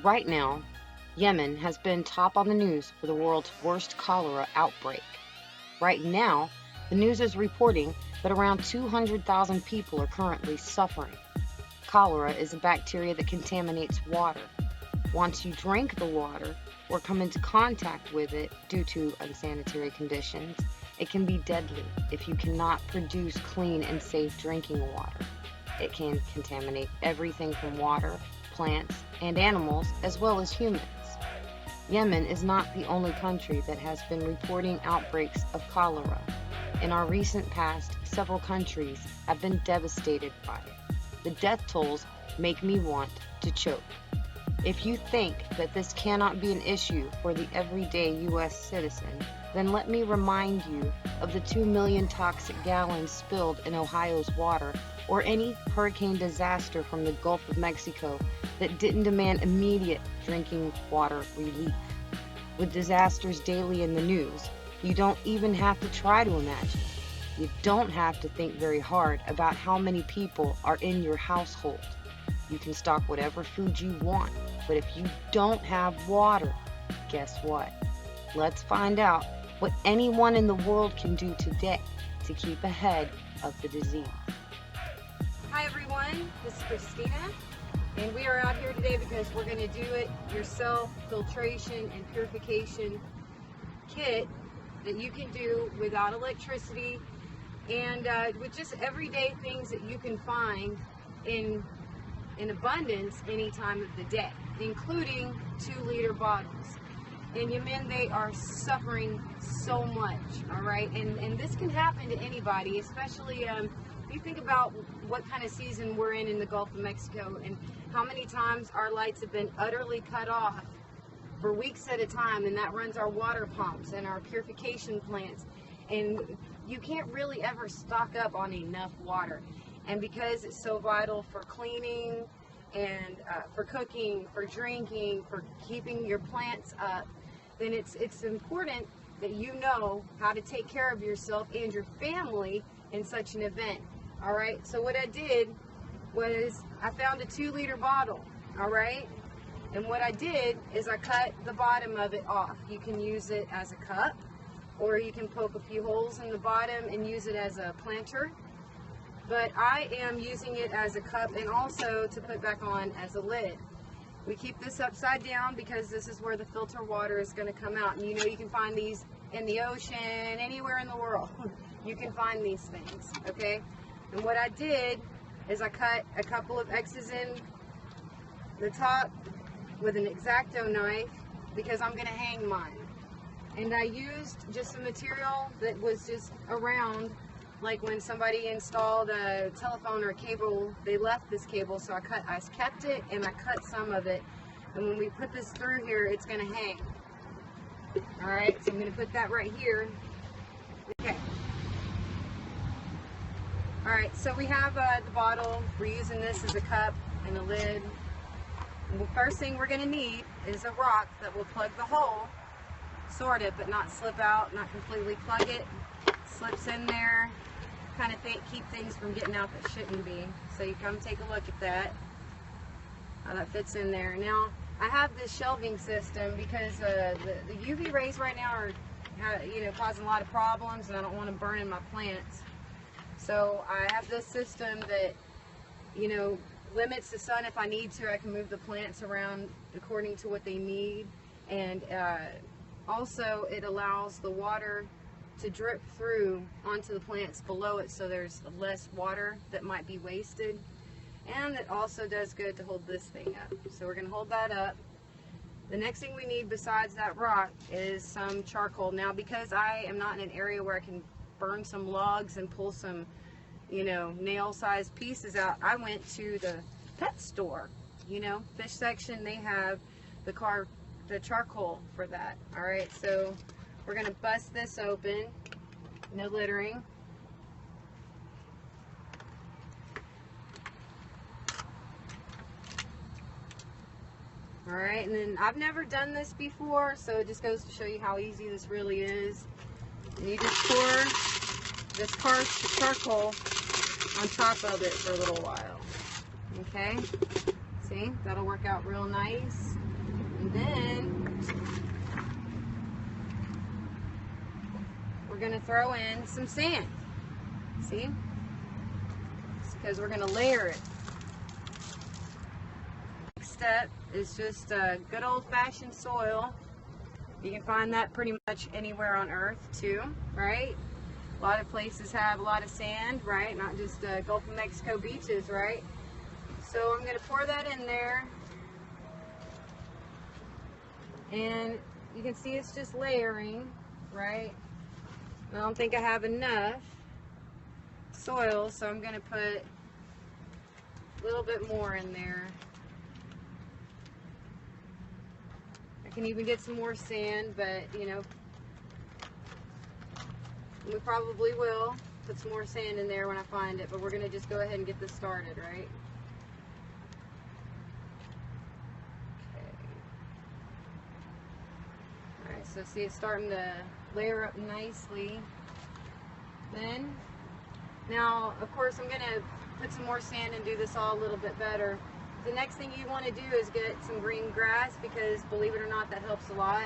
Right now, Yemen has been top on the news for the world's worst cholera outbreak. Right now, the news is reporting that around 200,000 people are currently suffering. Cholera is a bacteria that contaminates water. Once you drink the water or come into contact with it due to unsanitary conditions, it can be deadly if you cannot produce clean and safe drinking water. It can contaminate everything from water, plants, and animals, as well as humans. Yemen is not the only country that has been reporting outbreaks of cholera. In our recent past, several countries have been devastated by it. The death tolls make me want to choke. If you think that this cannot be an issue for the everyday U.S. citizen, then let me remind you of the 2 million toxic gallons spilled in Ohio's water, or any hurricane disaster from the Gulf of Mexico that didn't demand immediate drinking water relief. With disasters daily in the news, you don't even have to try to imagine. You don't have to think very hard about how many people are in your household. You can stock whatever food you want, but if you don't have water, guess what? Let's find out what anyone in the world can do today to keep ahead of the disease. Hi everyone, this is Christina, and we are out here today because we're going to do it yourself filtration and purification kit that you can do without electricity and with just everyday things that you can find in abundance any time of the day, including 2-liter bottles. In Yemen, they are suffering so much, all right? And this can happen to anybody, especially if you think about what kind of season we're in the Gulf of Mexico and how many times our lights have been utterly cut off for weeks at a time, and that runs our water pumps and our purification plants. And you can't really ever stock up on enough water. And because it's so vital for cleaning and for cooking, for drinking, for keeping your plants up, then it's important that you know how to take care of yourself and your family in such an event. All right, so what I did was I found a 2-liter bottle, all right? And what I did is I cut the bottom of it off. You can use it as a cup, or you can poke a few holes in the bottom and use it as a planter. But I am using it as a cup and also to put back on as a lid. We keep this upside down because this is where the filter water is going to come out. And you know you can find these in the ocean, anywhere in the world. You can find these things, okay? And what I did is I cut a couple of X's in the top with an X-Acto knife because I'm going to hang mine. And I used just some material that was just around, like when somebody installed a telephone or a cable, they left this cable, so I kept it and I cut some of it. And when we put this through here, it's going to hang. All right, so I'm going to put that right here. Okay. All right, so we have the bottle. We're using this as a cup and a lid. And the first thing we're going to need is a rock that will plug the hole, sort of, but not slip out, not completely plug it. Slips in there, kind of keep things from getting out that shouldn't be. So you come take a look at that, how that fits in there. Now, I have this shelving system because the UV rays right now are causing a lot of problems, and I don't want to burn in my plants. So I have this system that, limits the sun if I need to. I can move the plants around according to what they need. And also it allows the water to drip through onto the plants below it, so there's less water that might be wasted. And it also does good to hold this thing up. So we're going to hold that up. The next thing we need besides that rock is some charcoal. Now, because I am not in an area where I can burn some logs and pull some, nail-sized pieces out, I went to the pet store, fish section. They have the charcoal for that. All right, so we're going to bust this open, no littering. All right, and then I've never done this before, so it just goes to show you how easy this really is. And you just pour this charcoal on top of it for a little while. Okay, see, that'll work out real nice. And then we're going to throw in some sand. See? It's because we're going to layer it. Next step is just good old-fashioned soil. You can find that pretty much anywhere on Earth too, right? A lot of places have a lot of sand, right? Not just Gulf of Mexico beaches, right? So I'm going to pour that in there. And you can see it's just layering, right? I don't think I have enough soil, so I'm going to put a little bit more in there. I can even get some more sand, but you know, we probably will put some more sand in there when I find it, but we're going to just go ahead and get this started, right? Alright, so see it's starting to layer up nicely. Then, now of course I'm going to put some more sand and do this all a little bit better. The next thing you want to do is get some green grass, because believe it or not, that helps a lot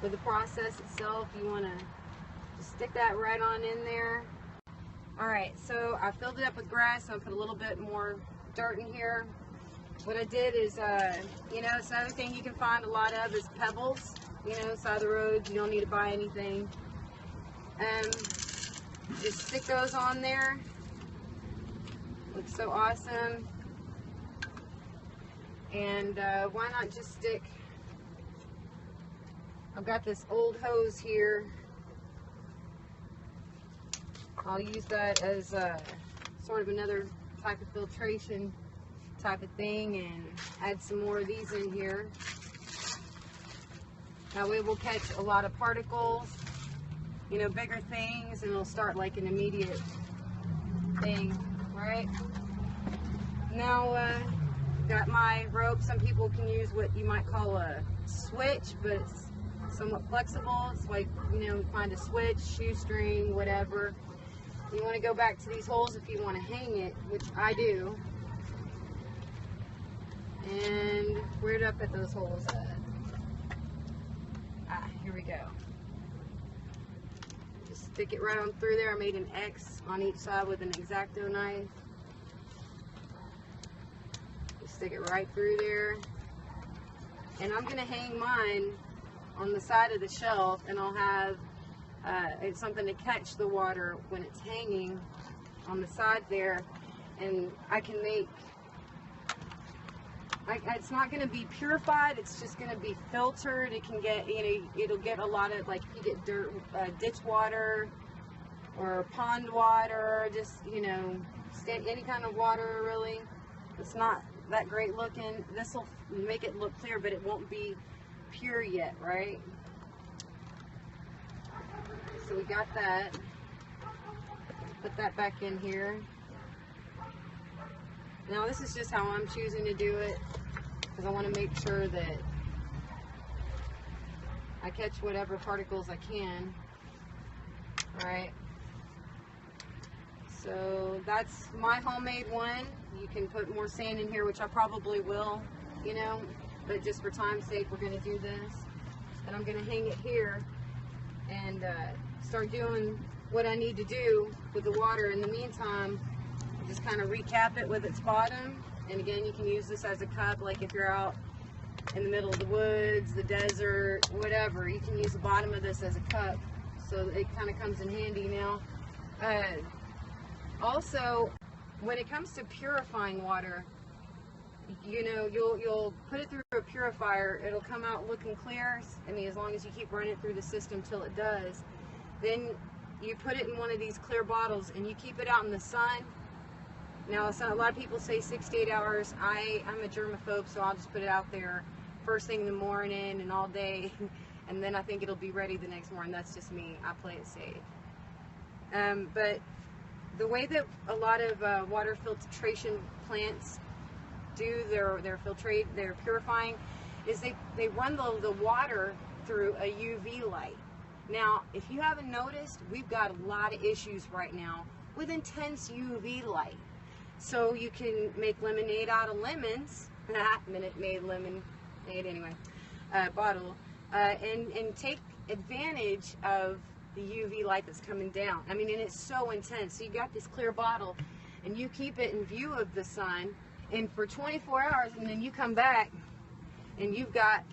with the process itself. You want to just stick that right on in there. Alright, so I filled it up with grass, so I put a little bit more dirt in here. What I did is, you know, it's another thing you can find a lot of is pebbles. You know, side of the road, you don't need to buy anything. Just stick those on there. Looks so awesome. And why not just stick, I've got this old hose here. I'll use that as sort of another type of filtration type of thing, and add some more of these in here. That way we'll catch a lot of particles, you know, bigger things, and it'll start like an immediate thing, right? Now, got my rope. Some people can use what you might call a switch, but it's somewhat flexible. It's like, you know, find a switch, shoestring, whatever. You want to go back to these holes if you want to hang it, which I do. And where did I put those holes at? Here we go. Just stick it right on through there. I made an X on each side with an X-Acto knife. Just stick it right through there. And I'm going to hang mine on the side of the shelf, and I'll have it's something to catch the water when it's hanging on the side there. And I can make, it's not going to be purified, it's just going to be filtered. It can get, you know, it'll get a lot of, like, you get dirt, ditch water or pond water, just, you know, any kind of water really. It's not that great looking. This will make it look clear, but it won't be pure yet, right? So we got that. Put that back in here. Now this is just how I'm choosing to do it, because I want to make sure that I catch whatever particles I can. Alright, so that's my homemade one. You can put more sand in here, which I probably will, you know, but just for time's sake we're going to do this. And I'm going to hang it here and start doing what I need to do with the water. In the meantime, just kind of recap it with its bottom. And again, you can use this as a cup, like if you're out in the middle of the woods, the desert, whatever, you can use the bottom of this as a cup, so it kind of comes in handy now. Also, when it comes to purifying water, you know, you'll put it through a purifier, it'll come out looking clear. I mean, as long as you keep running it through the system till it does. Then you put it in one of these clear bottles and you keep it out in the sun. Now, a lot of people say 6 to 8 hours. I'm a germaphobe, so I'll just put it out there first thing in the morning and all day, and then I think it'll be ready the next morning. That's just me. I play it safe. But the way that a lot of water filtration plants do their purifying is they run the water through a UV light. Now, if you haven't noticed, we've got a lot of issues right now with intense UV light. So you can make lemonade out of lemons. Minute Maid lemonade anyway. bottle, and take advantage of the UV light that's coming down. I mean, and it's so intense. So you got this clear bottle, and you keep it in view of the sun, and for 24 hours, and then you come back, and you've got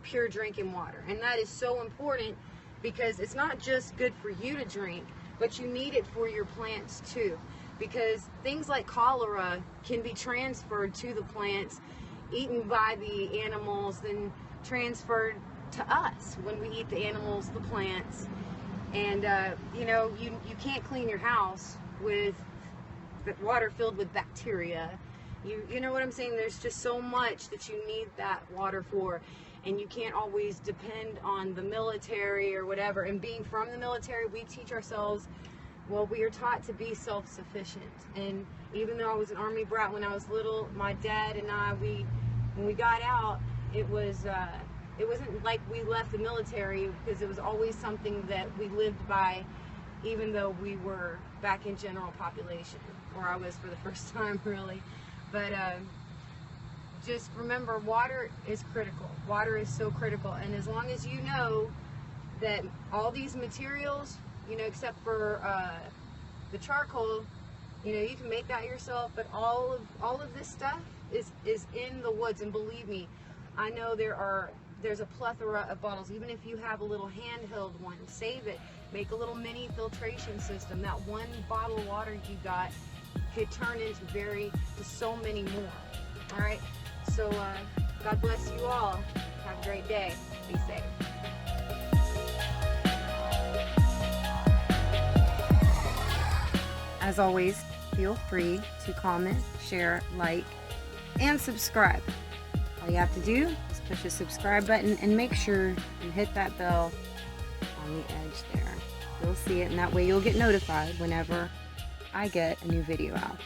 pure drinking water. And that is so important, because it's not just good for you to drink, but you need it for your plants too. Because things like cholera can be transferred to the plants, eaten by the animals, then transferred to us when we eat the animals, the plants. And you know, you can't clean your house with water filled with bacteria. You know what I'm saying? There's just so much that you need that water for, and you can't always depend on the military or whatever. And being from the military, we teach ourselves, well, we are taught to be self-sufficient. And even though I was an Army brat when I was little, my dad and I, when we got out, it wasn't like we left the military, because it was always something that we lived by, even though we were back in general population, where I was for the first time, really. But just remember, water is critical. Water is so critical. And as long as you know that all these materials, you know, except for the charcoal, you know, you can make that yourself, but all of this stuff is in the woods. And believe me, I know there's a plethora of bottles. Even if you have a little handheld one, save it. Make a little mini filtration system. That one bottle of water you got could turn into so many more. All right. So God bless you all. Have a great day. Be safe. As always, feel free to comment, share, like, and subscribe. All you have to do is push the subscribe button and make sure you hit that bell on the edge there. You'll see it, and that way you'll get notified whenever I get a new video out.